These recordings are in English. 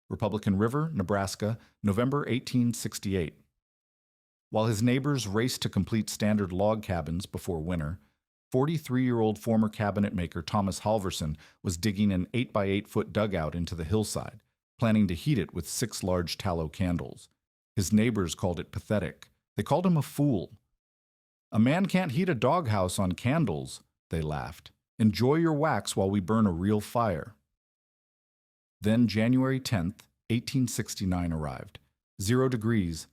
Republican River, Nebraska, November 1868. While his neighbors raced to complete standard log cabins before winter, 43-year-old former cabinet maker Thomas Halverson was digging an 8-by-8-foot dugout into the hillside, planning to heat it with 6 large tallow candles. His neighbors called it pathetic. They called him a fool. "A man can't heat a doghouse on candles," they laughed. "Enjoy your wax while we burn a real fire." Then January 10th, 1869 arrived. 0 degrees,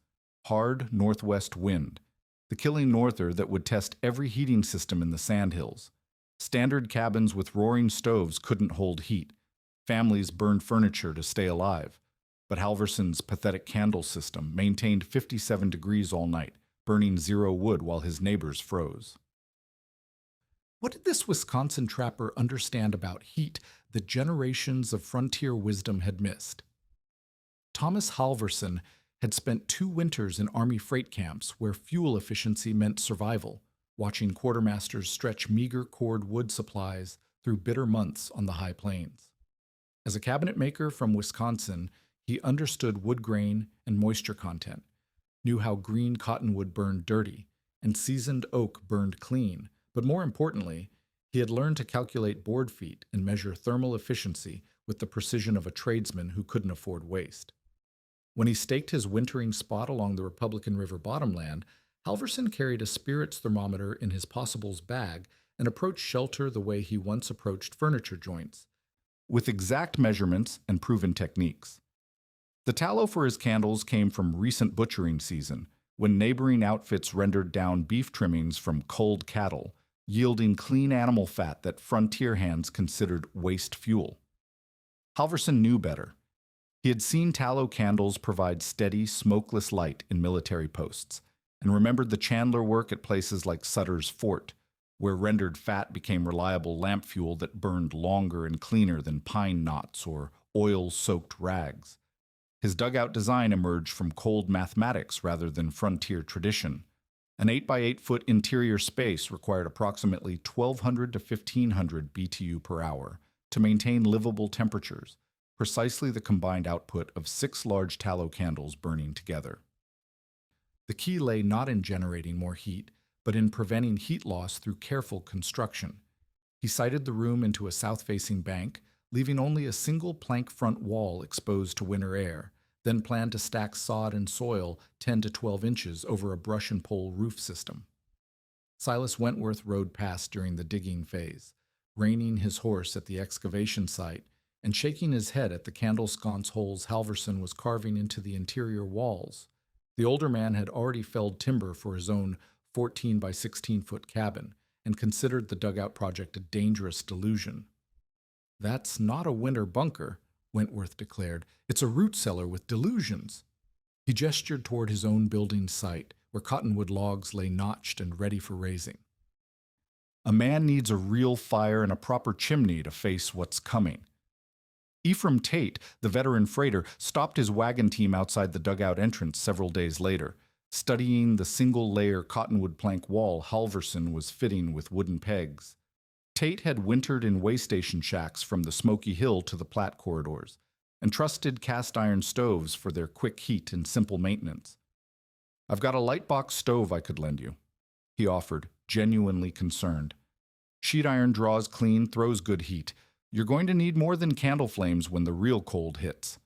hard northwest wind, the killing norther that would test every heating system in the sandhills. Standard cabins with roaring stoves couldn't hold heat. Families burned furniture to stay alive. But Halverson's pathetic candle system maintained 57 degrees all night, burning 0 wood while his neighbors froze. What did this Wisconsin trapper understand about heat that generations of frontier wisdom had missed? Thomas Halverson had spent 2 winters in Army freight camps where fuel efficiency meant survival, watching quartermasters stretch meager cord wood supplies through bitter months on the high plains. As a cabinet maker from Wisconsin, he understood wood grain and moisture content, knew how green cottonwood burned dirty, and seasoned oak burned clean, but more importantly, he had learned to calculate board feet and measure thermal efficiency with the precision of a tradesman who couldn't afford waste. When he staked his wintering spot along the Republican River bottomland, Halverson carried a spirits thermometer in his possibles bag and approached shelter the way he once approached furniture joints, with exact measurements and proven techniques. The tallow for his candles came from recent butchering season, when neighboring outfits rendered down beef trimmings from culled cattle, yielding clean animal fat that frontier hands considered waste fuel. Halverson knew better. He had seen tallow candles provide steady, smokeless light in military posts, and remembered the chandler work at places like Sutter's Fort, where rendered fat became reliable lamp fuel that burned longer and cleaner than pine knots or oil-soaked rags. His dugout design emerged from cold mathematics rather than frontier tradition. An 8-by-8-foot interior space required approximately 1,200 to 1,500 BTU per hour to maintain livable temperatures, precisely the combined output of 6 large tallow candles burning together. The key lay not in generating more heat, but in preventing heat loss through careful construction. He sited the room into a south-facing bank, leaving only a single plank front wall exposed to winter air, then planned to stack sod and soil 10 to 12 inches over a brush and pole roof system. Silas Wentworth rode past during the digging phase, reining his horse at the excavation site and shaking his head at the candle sconce holes Halverson was carving into the interior walls. The older man had already felled timber for his own 14 by 16-foot cabin and considered the dugout project a dangerous delusion. "That's not a winter bunker," Wentworth declared. "It's a root cellar with delusions." He gestured toward his own building site, where cottonwood logs lay notched and ready for raising. "A man needs a real fire and a proper chimney to face what's coming." Ephraim Tate, the veteran freighter, stopped his wagon team outside the dugout entrance several days later, studying the single-layer cottonwood plank wall Halverson was fitting with wooden pegs. Tate had wintered in way-station shacks from the Smoky Hill to the Platte corridors, and trusted cast-iron stoves for their quick heat and simple maintenance. "I've got a light box stove I could lend you," he offered, genuinely concerned. "Sheet iron draws clean, throws good heat. You're going to need more than candle flames when the real cold hits."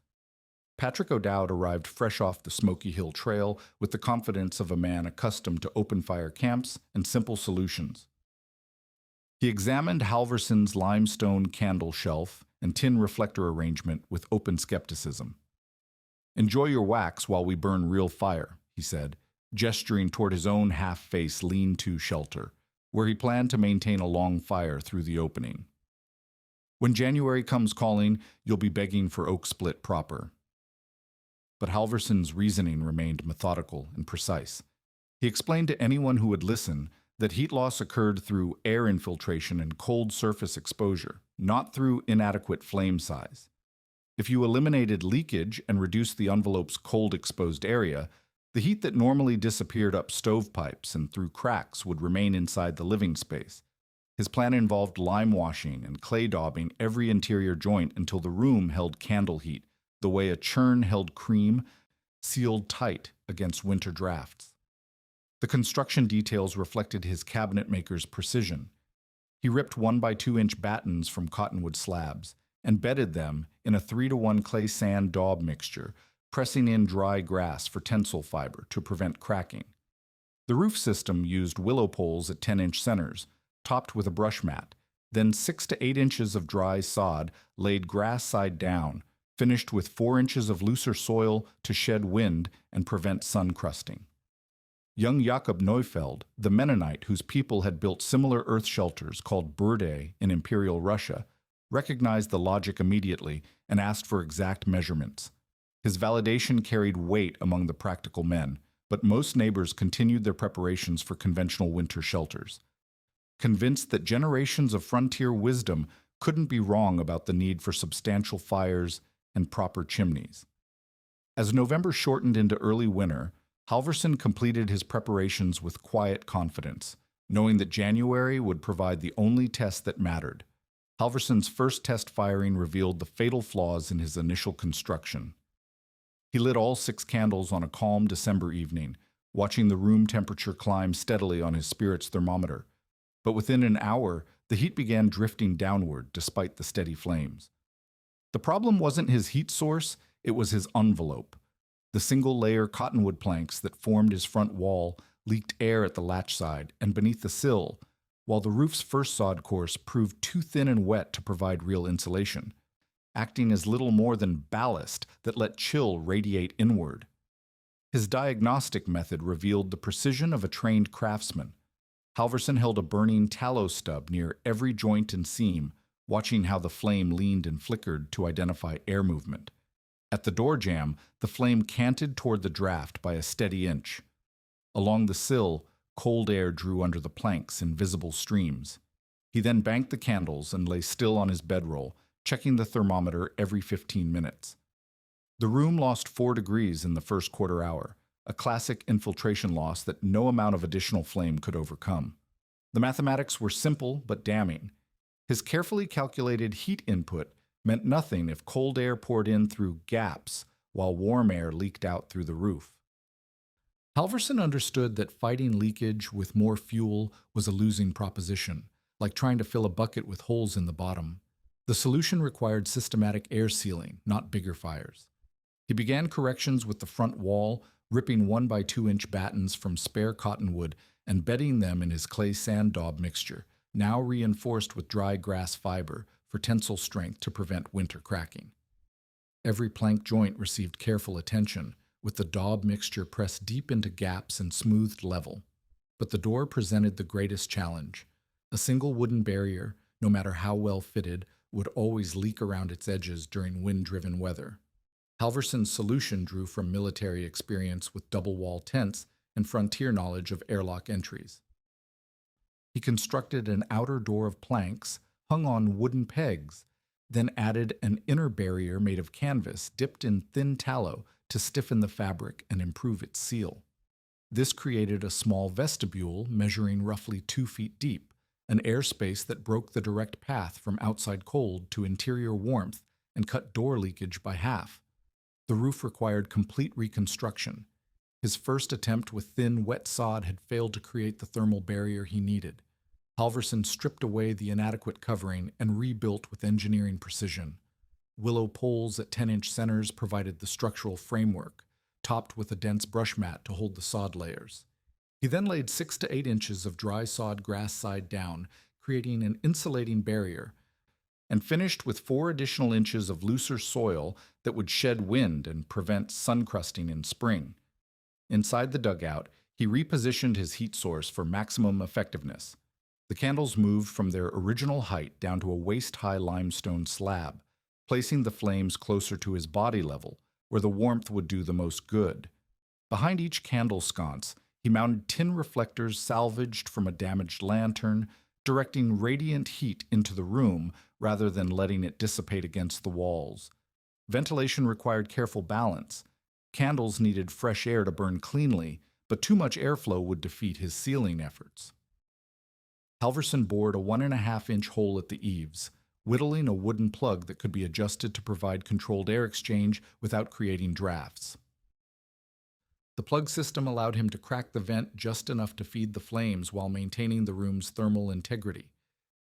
Patrick O'Dowd arrived fresh off the Smoky Hill Trail with the confidence of a man accustomed to open-fire camps and simple solutions. He examined Halverson's limestone candle shelf and tin reflector arrangement with open skepticism. "Enjoy your wax while we burn real fire," he said, gesturing toward his own half-face lean-to shelter, where he planned to maintain a long fire through the opening. "When January comes calling, you'll be begging for oak split proper." But Halverson's reasoning remained methodical and precise. He explained to anyone who would listen that heat loss occurred through air infiltration and cold surface exposure, not through inadequate flame size. If you eliminated leakage and reduced the envelope's cold exposed area, the heat that normally disappeared up stovepipes and through cracks would remain inside the living space. His plan involved lime washing and clay daubing every interior joint until the room held candle heat, the way a churn held cream sealed tight against winter drafts. The construction details reflected his cabinet maker's precision. He ripped 1 by 2 inch battens from cottonwood slabs and bedded them in a 3-to-1 clay sand daub mixture, pressing in dry grass for tensile fiber to prevent cracking. The roof system used willow poles at 10-inch centers, topped with a brush mat, then 6 to 8 inches of dry sod laid grass side down, finished with 4 inches of looser soil to shed wind and prevent sun crusting. Young Jakob Neufeld, the Mennonite whose people had built similar earth shelters called burde in Imperial Russia, recognized the logic immediately and asked for exact measurements. His validation carried weight among the practical men, but most neighbors continued their preparations for conventional winter shelters, convinced that generations of frontier wisdom couldn't be wrong about the need for substantial fires and proper chimneys. As November shortened into early winter, Halvorsen completed his preparations with quiet confidence, knowing that January would provide the only test that mattered. Halvorsen's first test firing revealed the fatal flaws in his initial construction. He lit all 6 candles on a calm December evening, watching the room temperature climb steadily on his spirit's thermometer. But within an hour, the heat began drifting downward despite the steady flames. The problem wasn't his heat source, it was his envelope. The single-layer cottonwood planks that formed his front wall leaked air at the latch side and beneath the sill, while the roof's first sod course proved too thin and wet to provide real insulation, acting as little more than ballast that let chill radiate inward. His diagnostic method revealed the precision of a trained craftsman. Halvorsen held a burning tallow stub near every joint and seam, watching how the flame leaned and flickered to identify air movement. At the door jamb, the flame canted toward the draft by a steady inch. Along the sill, cold air drew under the planks in visible streams. He then banked the candles and lay still on his bedroll, checking the thermometer every 15 minutes. The room lost 4 degrees in the first quarter hour, a classic infiltration loss that no amount of additional flame could overcome. The mathematics were simple but damning. His carefully calculated heat input meant nothing if cold air poured in through gaps while warm air leaked out through the roof. Halvorsen understood that fighting leakage with more fuel was a losing proposition, like trying to fill a bucket with holes in the bottom. The solution required systematic air sealing, not bigger fires. He began corrections with the front wall, ripping 1 by 2 inch battens from spare cottonwood and bedding them in his clay sand daub mixture, now reinforced with dry grass fiber for tensile strength to prevent winter cracking. Every plank joint received careful attention, with the daub mixture pressed deep into gaps and smoothed level. But the door presented the greatest challenge. A single wooden barrier, no matter how well fitted, would always leak around its edges during wind-driven weather. Halvorsen's solution drew from military experience with double-wall tents and frontier knowledge of airlock entries. He constructed an outer door of planks hung on wooden pegs, then added an inner barrier made of canvas dipped in thin tallow to stiffen the fabric and improve its seal. This created a small vestibule measuring roughly 2 feet deep, an airspace that broke the direct path from outside cold to interior warmth and cut door leakage by half. The roof required complete reconstruction. His first attempt with thin, wet sod had failed to create the thermal barrier he needed. Halvorsen stripped away the inadequate covering and rebuilt with engineering precision. Willow poles at 10-inch centers provided the structural framework, topped with a dense brush mat to hold the sod layers. He then laid 6 to 8 inches of dry sod grass side down, creating an insulating barrier, and finished with 4 additional inches of looser soil that would shed wind and prevent sun crusting in spring. Inside the dugout, he repositioned his heat source for maximum effectiveness. The candles moved from their original height down to a waist-high limestone slab, placing the flames closer to his body level, where the warmth would do the most good. Behind each candle sconce, he mounted tin reflectors salvaged from a damaged lantern, directing radiant heat into the room rather than letting it dissipate against the walls. Ventilation required careful balance. Candles needed fresh air to burn cleanly, but too much airflow would defeat his sealing efforts. Halvorsen bored a 1.5-inch hole at the eaves, whittling a wooden plug that could be adjusted to provide controlled air exchange without creating drafts. The plug system allowed him to crack the vent just enough to feed the flames while maintaining the room's thermal integrity.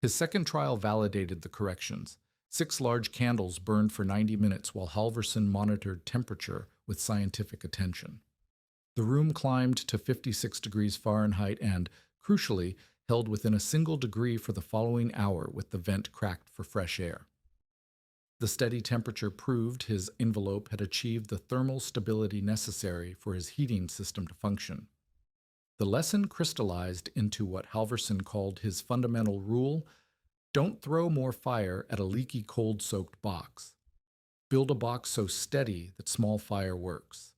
His second trial validated the corrections. 6 large candles burned for 90 minutes while Halvorsen monitored temperature with scientific attention. The room climbed to 56 degrees Fahrenheit and, crucially, held within a single degree for the following hour with the vent cracked for fresh air. The steady temperature proved his envelope had achieved the thermal stability necessary for his heating system to function. The lesson crystallized into what Halvorsen called his fundamental rule: don't throw more fire at a leaky cold-soaked box. Build a box so steady that small fire works.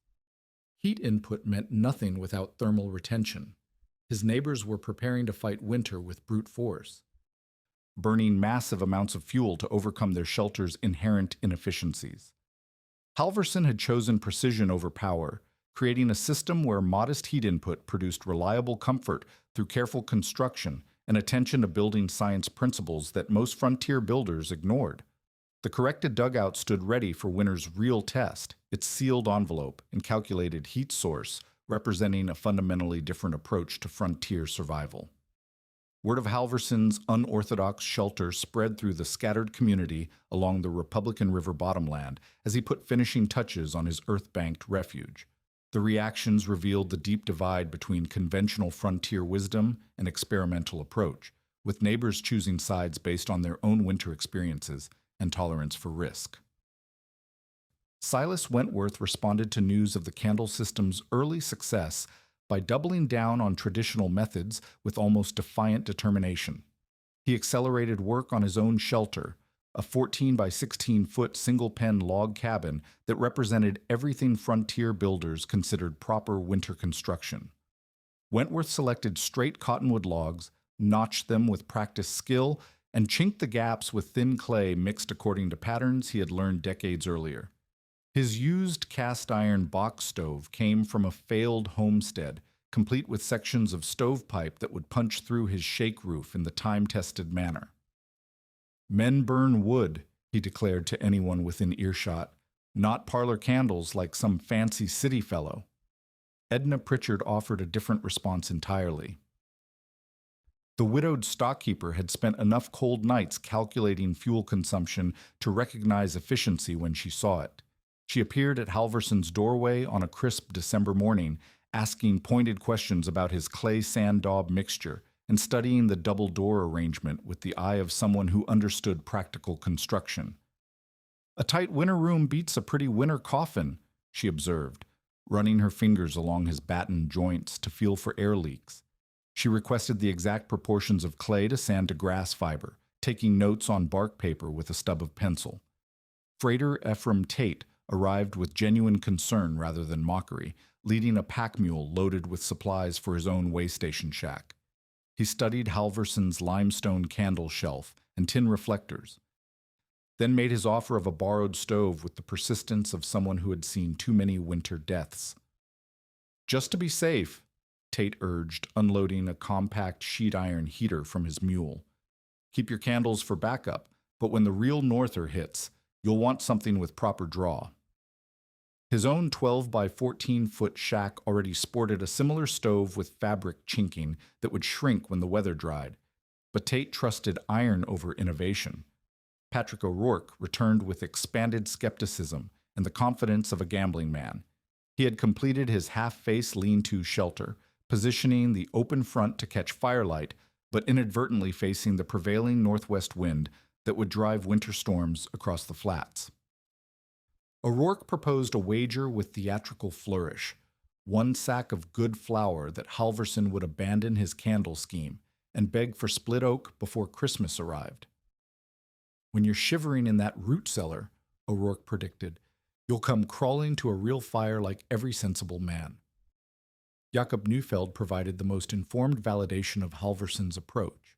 Heat input meant nothing without thermal retention. His neighbors were preparing to fight winter with brute force, burning massive amounts of fuel to overcome their shelter's inherent inefficiencies. Halvorsen had chosen precision over power, creating a system where modest heat input produced reliable comfort through careful construction and attention to building science principles that most frontier builders ignored. The corrected dugout stood ready for winter's real test, its sealed envelope and calculated heat source representing a fundamentally different approach to frontier survival. Word of Halvorsen's unorthodox shelter spread through the scattered community along the Republican River bottomland as he put finishing touches on his earth-banked refuge. The reactions revealed the deep divide between conventional frontier wisdom and experimental approach, with neighbors choosing sides based on their own winter experiences and tolerance for risk. Silas Wentworth responded to news of the candle system's early success by doubling down on traditional methods with almost defiant determination. He accelerated work on his own shelter, a 14 by 16 foot single-pen log cabin that represented everything frontier builders considered proper winter construction. Wentworth selected straight cottonwood logs, notched them with practiced skill, and chinked the gaps with thin clay mixed according to patterns he had learned decades earlier. His used cast-iron box stove came from a failed homestead, complete with sections of stovepipe that would punch through his shake roof in the time-tested manner. "Men burn wood," he declared to anyone within earshot, "not parlor candles like some fancy city fellow." Edna Pritchard offered a different response entirely. The widowed stockkeeper had spent enough cold nights calculating fuel consumption to recognize efficiency when she saw it. She appeared at Halvorsen's doorway on a crisp December morning, asking pointed questions about his clay sand daub mixture and studying the double door arrangement with the eye of someone who understood practical construction. "A tight winter room beats a pretty winter coffin," she observed, running her fingers along his battened joints to feel for air leaks. She requested the exact proportions of clay to sand to grass fiber, taking notes on bark paper with a stub of pencil. Freighter Ephraim Tate arrived with genuine concern rather than mockery, leading a pack mule loaded with supplies for his own waystation shack. He studied Halvorsen's limestone candle shelf and tin reflectors, then made his offer of a borrowed stove with the persistence of someone who had seen too many winter deaths. "Just to be safe," Tate urged, unloading a compact sheet iron heater from his mule. "Keep your candles for backup, but when the real norther hits, you'll want something with proper draw." His own 12 by 14 foot shack already sported a similar stove with fabric chinking that would shrink when the weather dried, but Tate trusted iron over innovation. Patrick O'Rourke returned with expanded skepticism and the confidence of a gambling man. He had completed his half-face lean-to shelter, positioning the open front to catch firelight, but inadvertently facing the prevailing northwest wind that would drive winter storms across the flats. O'Rourke proposed a wager with theatrical flourish, 1 sack of good flour that Halvorsen would abandon his candle scheme and beg for split oak before Christmas arrived. "When you're shivering in that root cellar," O'Rourke predicted, "you'll come crawling to a real fire like every sensible man." Jakob Neufeld provided the most informed validation of Halvorsen's approach.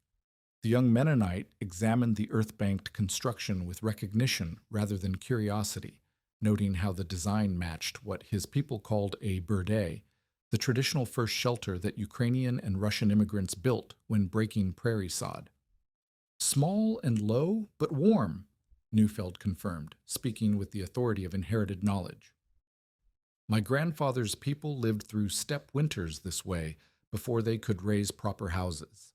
The young Mennonite examined the earth-banked construction with recognition rather than curiosity, noting how the design matched what his people called a burde, the traditional first shelter that Ukrainian and Russian immigrants built when breaking prairie sod. Small and low, but warm, Neufeld confirmed, speaking with the authority of inherited knowledge. My grandfather's people lived through steppe winters this way before they could raise proper houses.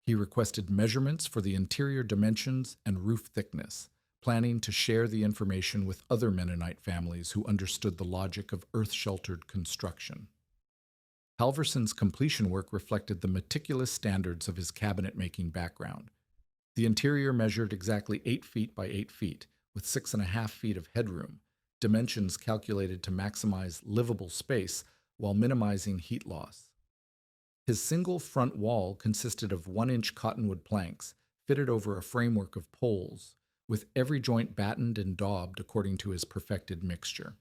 He requested measurements for the interior dimensions and roof thickness, planning to share the information with other Mennonite families who understood the logic of earth-sheltered construction. Halverson's completion work reflected the meticulous standards of his cabinet-making background. The interior measured exactly 8 feet by 8 feet, with 6.5 feet of headroom, dimensions calculated to maximize livable space while minimizing heat loss. His single front wall consisted of 1-inch cottonwood planks fitted over a framework of poles, with every joint battened and daubed according to his perfected mixture.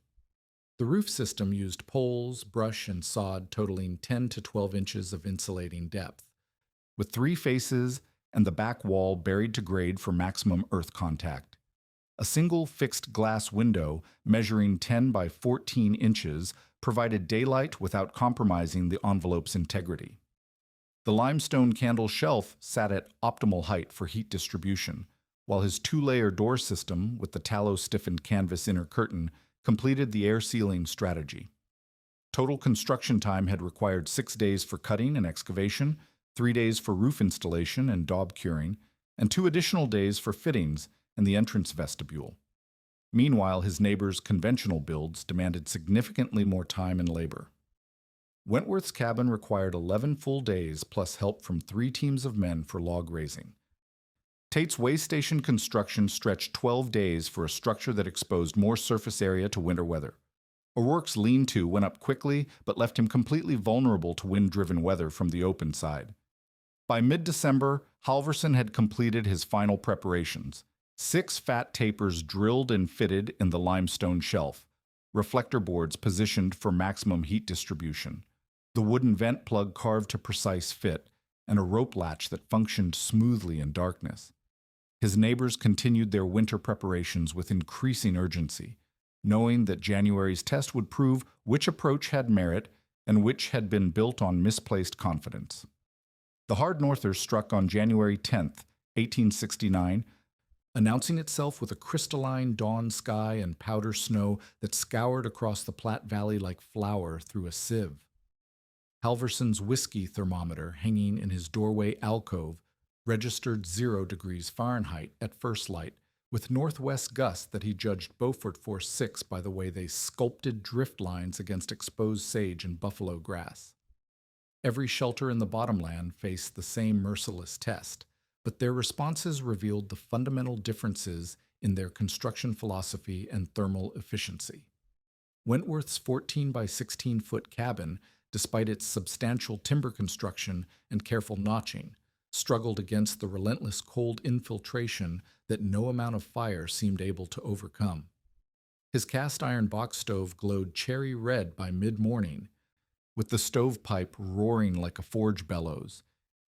The roof system used poles, brush, and sod totaling 10 to 12 inches of insulating depth, with 3 faces and the back wall buried to grade for maximum earth contact. A single fixed glass window measuring 10 by 14 inches provided daylight without compromising the envelope's integrity. The limestone candle shelf sat at optimal height for heat distribution, while his 2-layer door system with the tallow-stiffened canvas inner curtain completed the air sealing strategy. Total construction time had required 6 days for cutting and excavation, 3 days for roof installation and daub curing, and 2 additional days for fittings and the entrance vestibule. Meanwhile, his neighbors' conventional builds demanded significantly more time and labor. Wentworth's cabin required 11 full days plus help from 3 teams of men for log raising. Tate's way station construction stretched 12 days for a structure that exposed more surface area to winter weather. O'Rourke's lean-to went up quickly but left him completely vulnerable to wind-driven weather from the open side. By mid-December, Halverson had completed his final preparations. 6 fat tapers drilled and fitted in the limestone shelf, reflector boards positioned for maximum heat distribution, the wooden vent plug carved to precise fit, and a rope latch that functioned smoothly in darkness. His neighbors continued their winter preparations with increasing urgency, knowing that January's test would prove which approach had merit and which had been built on misplaced confidence. The hard northers struck on January 10, 1869, announcing itself with a crystalline dawn sky and powder snow that scoured across the Platte Valley like flour through a sieve. Halverson's whiskey thermometer, hanging in his doorway alcove, registered 0 degrees Fahrenheit at first light, with northwest gusts that he judged Beaufort Force 6 by the way they sculpted drift lines against exposed sage and buffalo grass. Every shelter in the bottomland faced the same merciless test, but their responses revealed the fundamental differences in their construction philosophy and thermal efficiency. Wentworth's 14 by 16 foot cabin, despite its substantial timber construction and careful notching, struggled against the relentless cold infiltration that no amount of fire seemed able to overcome. His cast-iron box stove glowed cherry red by mid-morning, with the stovepipe roaring like a forge bellows,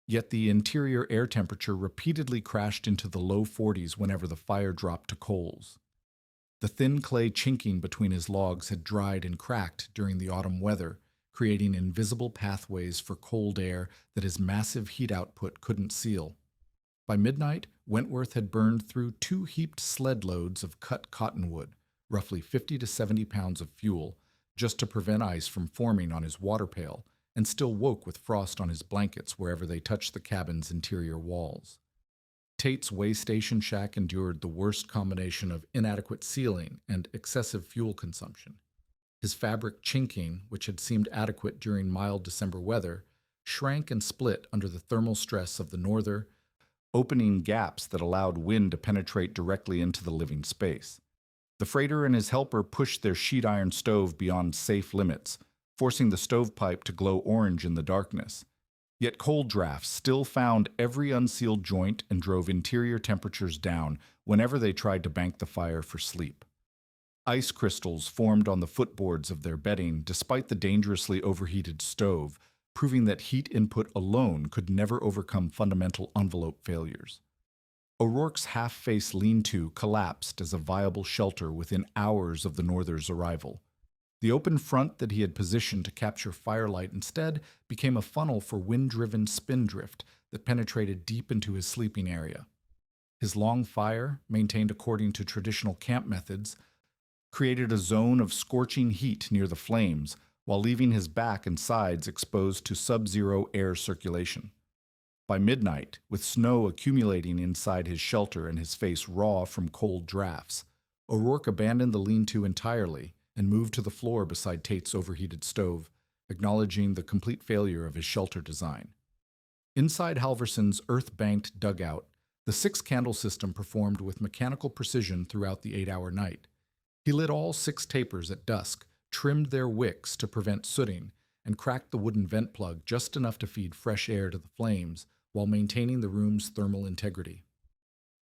yet the interior air temperature repeatedly crashed into the low 40s whenever the fire dropped to coals. The thin clay chinking between his logs had dried and cracked during the autumn weather, creating invisible pathways for cold air that his massive heat output couldn't seal. By midnight, Wentworth had burned through 2 heaped sled loads of cut cottonwood, roughly 50 to 70 pounds of fuel, just to prevent ice from forming on his water pail, and still woke with frost on his blankets wherever they touched the cabin's interior walls. Tate's way station shack endured the worst combination of inadequate ceiling and excessive fuel consumption. His fabric chinking, which had seemed adequate during mild December weather, shrank and split under the thermal stress of the norther, opening gaps that allowed wind to penetrate directly into the living space. The freighter and his helper pushed their sheet iron stove beyond safe limits, forcing the stovepipe to glow orange in the darkness. Yet cold drafts still found every unsealed joint and drove interior temperatures down whenever they tried to bank the fire for sleep. Ice crystals formed on the footboards of their bedding despite the dangerously overheated stove, proving that heat input alone could never overcome fundamental envelope failures. O'Rourke's half-face lean-to collapsed as a viable shelter within hours of the northers' arrival. The open front that he had positioned to capture firelight instead became a funnel for wind-driven spindrift that penetrated deep into his sleeping area. His long fire, maintained according to traditional camp methods, created a zone of scorching heat near the flames while leaving his back and sides exposed to sub-zero air circulation. By midnight, with snow accumulating inside his shelter and his face raw from cold drafts, O'Rourke abandoned the lean-to entirely and moved to the floor beside Tate's overheated stove, acknowledging the complete failure of his shelter design. Inside Halverson's earth-banked dugout, the 6-candle system performed with mechanical precision throughout the 8-hour night. He lit all 6 tapers at dusk, trimmed their wicks to prevent sooting, and cracked the wooden vent plug just enough to feed fresh air to the flames while maintaining the room's thermal integrity.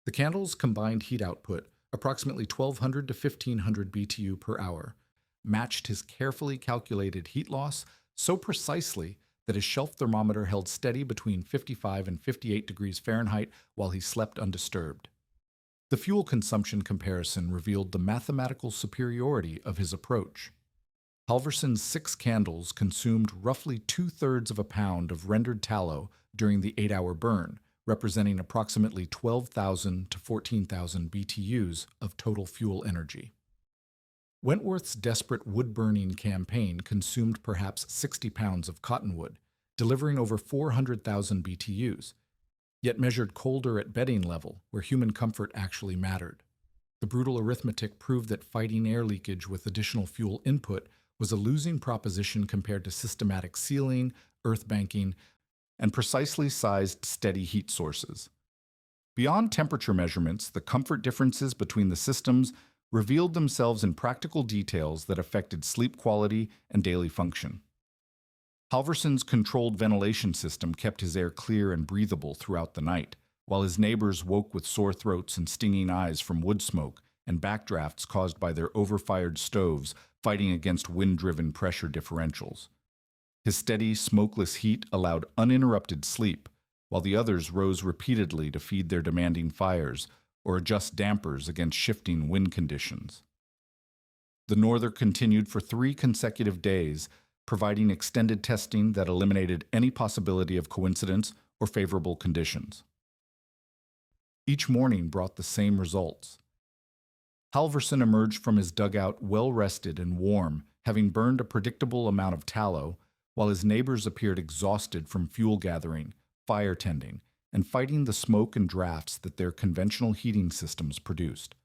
The candles' combined heat output, approximately 1,200 to 1,500 BTU per hour, matched his carefully calculated heat loss so precisely that his shelf thermometer held steady between 55 and 58 degrees Fahrenheit while he slept undisturbed. The fuel consumption comparison revealed the mathematical superiority of his approach. Halverson's 6 candles consumed roughly 2/3 of a pound of rendered tallow during the 8-hour burn, representing approximately 12,000 to 14,000 BTUs of total fuel energy. Wentworth's desperate wood-burning campaign consumed perhaps 60 pounds of cottonwood, delivering over 400,000 BTUs, yet measured colder at bedding level, where human comfort actually mattered. The brutal arithmetic proved that fighting air leakage with additional fuel input was a losing proposition compared to systematic sealing, earth banking, and precisely sized steady heat sources. Beyond temperature measurements, the comfort differences between the systems revealed themselves in practical details that affected sleep quality and daily function. Halverson's controlled ventilation system kept his air clear and breathable throughout the night, while his neighbors woke with sore throats and stinging eyes from wood smoke and backdrafts caused by their overfired stoves fighting against wind-driven pressure differentials. His steady, smokeless heat allowed uninterrupted sleep, while the others rose repeatedly to feed their demanding fires or adjust dampers against shifting wind conditions. The norther continued for 3 consecutive days, providing extended testing that eliminated any possibility of coincidence or favorable conditions. Each morning brought the same results. Halverson emerged from his dugout well-rested and warm, having burned a predictable amount of tallow, while his neighbors appeared exhausted from fuel gathering, fire tending, and fighting the smoke and drafts that their conventional heating systems produced.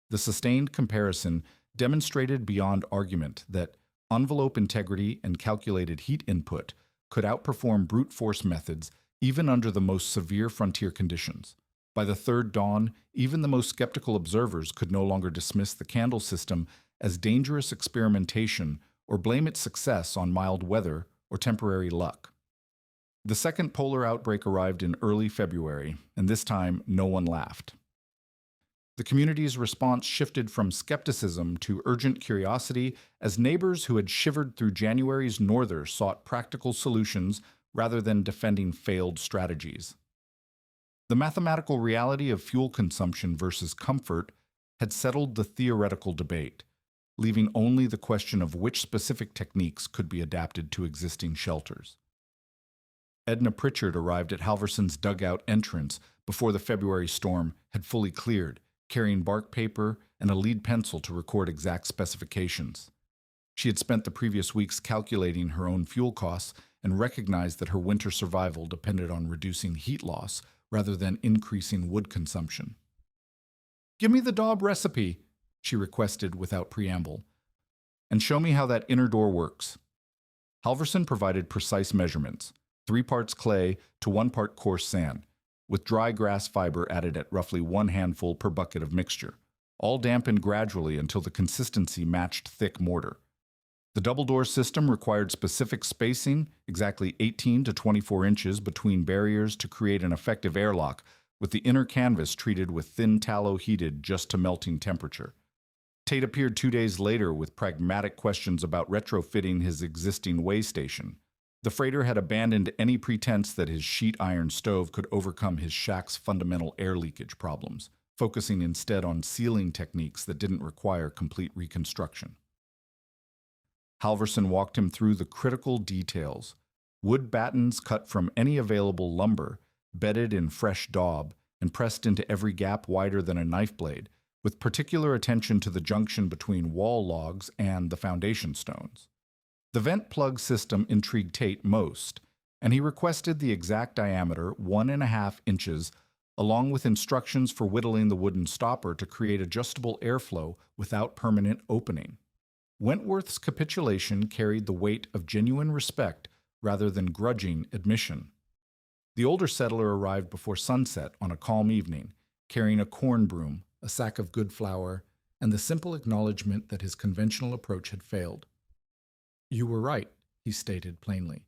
The sustained comparison demonstrated beyond argument that envelope integrity and calculated heat input could outperform brute force methods even under the most severe frontier conditions. By the third dawn, even the most skeptical observers could no longer dismiss the candle system as dangerous experimentation or blame its success on mild weather or temporary luck. The second polar outbreak arrived in early February, and this time no one laughed. The community's response shifted from skepticism to urgent curiosity as neighbors who had shivered through January's norther sought practical solutions rather than defending failed strategies. The mathematical reality of fuel consumption versus comfort had settled the theoretical debate, leaving only the question of which specific techniques could be adapted to existing shelters. Edna Pritchard arrived at Halverson's dugout entrance before the February storm had fully cleared, carrying bark paper and a lead pencil to record exact specifications. She had spent the previous weeks calculating her own fuel costs and recognized that her winter survival depended on reducing heat loss rather than increasing wood consumption. "Give me the daub recipe," she requested without preamble, "and show me how that inner door works." Halverson provided precise measurements, 3 parts clay to 1 part coarse sand, with dry grass fiber added at roughly 1 handful per bucket of mixture, all dampened gradually until the consistency matched thick mortar. The double-door system required specific spacing, exactly 18 to 24 inches between barriers to create an effective airlock, with the inner canvas treated with thin tallow heated just to melting temperature. Tate appeared 2 days later with pragmatic questions about retrofitting his existing way station. The freighter had abandoned any pretense that his sheet iron stove could overcome his shack's fundamental air leakage problems, focusing instead on sealing techniques that didn't require complete reconstruction. Halverson walked him through the critical details: wood battens cut from any available lumber, bedded in fresh daub, and pressed into every gap wider than a knife blade, with particular attention to the junction between wall logs and the foundation stones. The vent plug system intrigued Tate most, and he requested the exact diameter, 1.5 inches, along with instructions for whittling the wooden stopper to create adjustable airflow without permanent opening. Wentworth's capitulation carried the weight of genuine respect rather than grudging admission. The older settler arrived before sunset on a calm evening, carrying a corn broom, a sack of good flour, and the simple acknowledgement that his conventional approach had failed. "You were right," he stated plainly,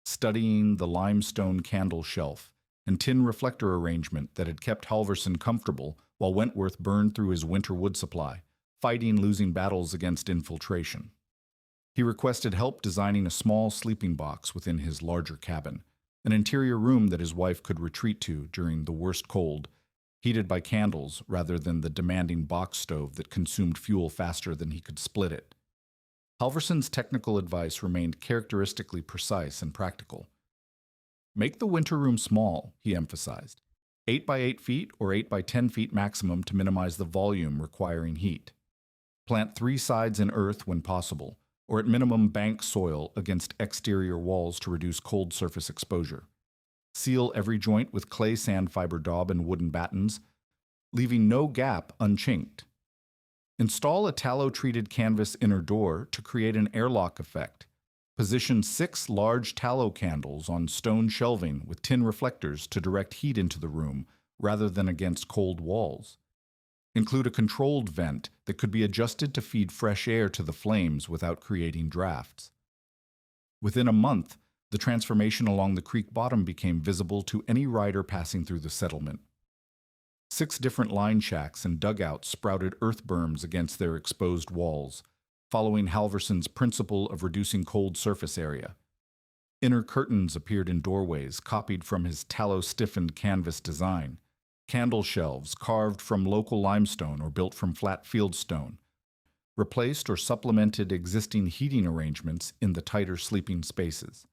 studying the limestone candle shelf and tin reflector arrangement that had kept Halverson comfortable while Wentworth burned through his winter wood supply, fighting losing battles against infiltration. He requested help designing a small sleeping box within his larger cabin, an interior room that his wife could retreat to during the worst cold, heated by candles rather than the demanding box stove that consumed fuel faster than he could split it. Halverson's technical advice remained characteristically precise and practical. "Make the winter room small," he emphasized, 8 by 8 feet or 8 by 10 feet maximum to minimize the volume requiring heat. Plant 3 sides in earth when possible, or at minimum bank soil against exterior walls to reduce cold surface exposure. Seal every joint with clay sand fiber daub and wooden battens, leaving no gap unchinked. Install a tallow-treated canvas inner door to create an airlock effect. Position 6 large tallow candles on stone shelving with tin reflectors to direct heat into the room rather than against cold walls. Include a controlled vent that could be adjusted to feed fresh air to the flames without creating drafts. Within a month, the transformation along the creek bottom became visible to any rider passing through the settlement. 6 different line shacks and dugouts sprouted earth berms against their exposed walls, following Halverson's principle of reducing cold surface area. Inner curtains appeared in doorways, copied from his tallow-stiffened canvas design. Candle shelves carved from local limestone or built from flat fieldstone, replaced or supplemented existing heating arrangements in the tighter sleeping spaces.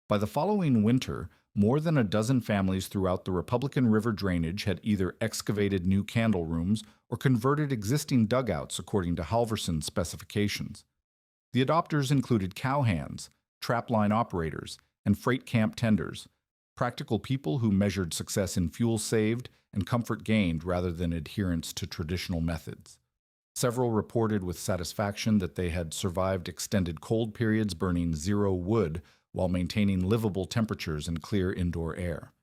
By the following winter, more than a dozen families throughout the Republican River drainage had either excavated new candle rooms or converted existing dugouts according to Halverson's specifications. The adopters included cowhands, trapline operators, and freight camp tenders, practical people who measured success in fuel saved and comfort gained rather than adherence to traditional methods. Several reported with satisfaction that they had survived extended cold periods burning 0 wood while maintaining livable temperatures and clear indoor air.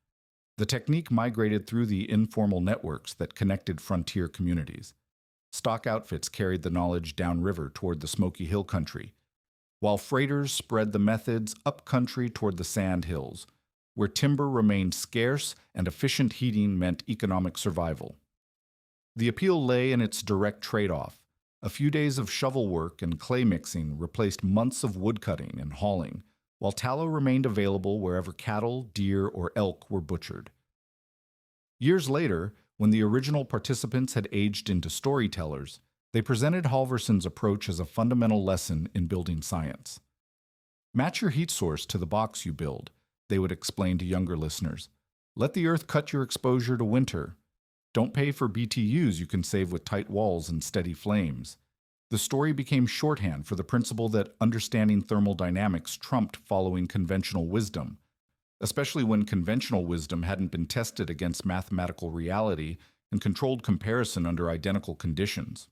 The technique migrated through the informal networks that connected frontier communities. Stock outfits carried the knowledge downriver toward the Smoky Hill country, while freighters spread the methods upcountry toward the sand hills, where timber remained scarce and efficient heating meant economic survival. The appeal lay in its direct trade-off. A few days of shovel work and clay mixing replaced months of woodcutting and hauling, while tallow remained available wherever cattle, deer, or elk were butchered. Years later, when the original participants had aged into storytellers, they presented Halverson's approach as a fundamental lesson in building science. "Match your heat source to the box you build," they would explain to younger listeners. "Let the earth cut your exposure to winter. Don't pay for BTUs you can save with tight walls and steady flames." The story became shorthand for the principle that understanding thermal dynamics trumped following conventional wisdom, especially when conventional wisdom hadn't been tested against mathematical reality and controlled comparison under identical conditions.